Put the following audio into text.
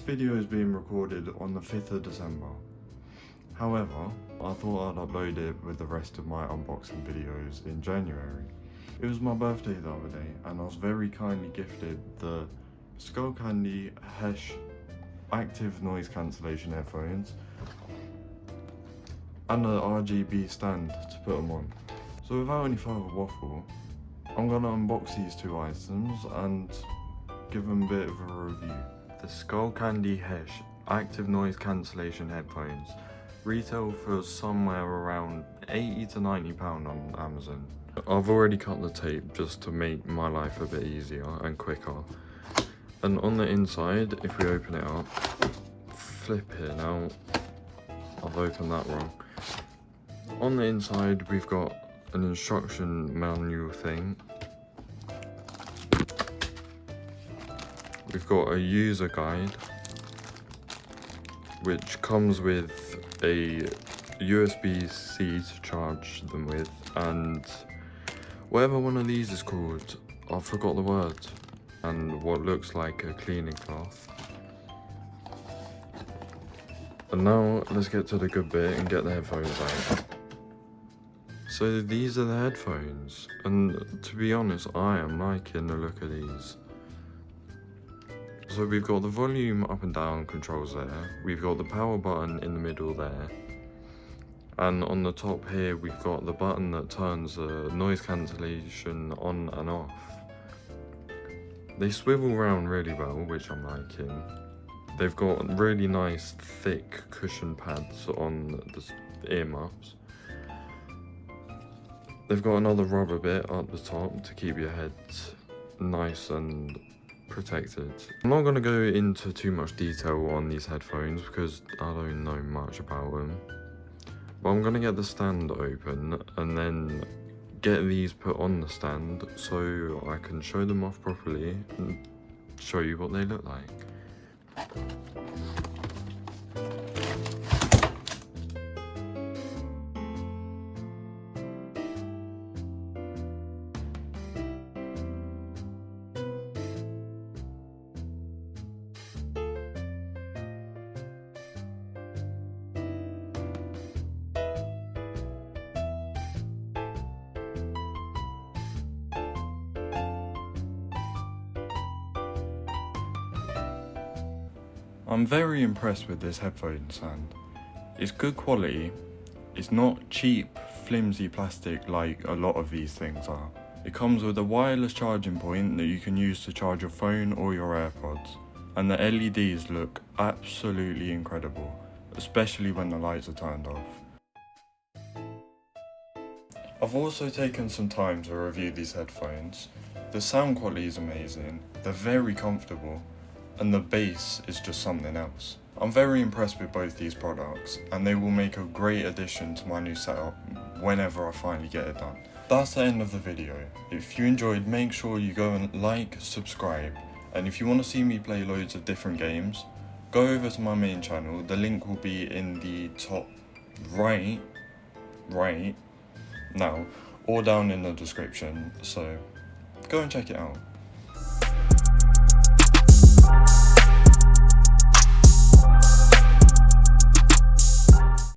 video is being recorded on the 5th of December. However, I thought I'd upload it with the rest of my unboxing videos in January. It was my birthday the other day and I was very kindly gifted the Skullcandy Hesh active noise cancellation headphones and the RGB stand to put them on. So without any further waffle, I'm gonna unbox these two items and give them a bit of a review. The Skullcandy Hesh active noise cancellation headphones retail for somewhere around £80 to £90 on Amazon. I've already cut the tape just to make my life a bit easier and quicker. And on the inside, if we open it up, flip it now. I've opened that wrong. On the inside, we've got an instruction manual thing. We've got a user guide, which comes with a USB-C to charge them with, and whatever one of these is called, I forgot the word, and what looks like a cleaning cloth. And now let's get to the good bit and get the headphones out. So these are the headphones, and to be honest, I am liking the look of these. So we've got the volume up and down controls there, we've got the power button in the middle there, and on the top here we've got the button that turns the noise cancellation on and off. They swivel around really well, which I'm liking. They've got really nice thick cushion pads on the ear muffs. They've got another rubber bit up the top to keep your head nice and protected. I'm not going to go into too much detail on these headphones because I don't know much about them. But I'm going to get the stand open and then get these put on the stand so I can show them off properly and show you what they look like. I'm very impressed with this headphone stand. It's good quality, it's not cheap, flimsy plastic like a lot of these things are. It comes with a wireless charging point that you can use to charge your phone or your AirPods. And the LEDs look absolutely incredible, especially when the lights are turned off. I've also taken some time to review these headphones. The sound quality is amazing, they're very comfortable, and the bass is just something else. I'm very impressed with both these products, and they will make a great addition to my new setup whenever I finally get it done. That's the end of the video. If you enjoyed, make sure you go and like, subscribe, and if you want to see me play loads of different games, go over to my main channel. The link will be in the top right now, or down in the description, so go and check it out.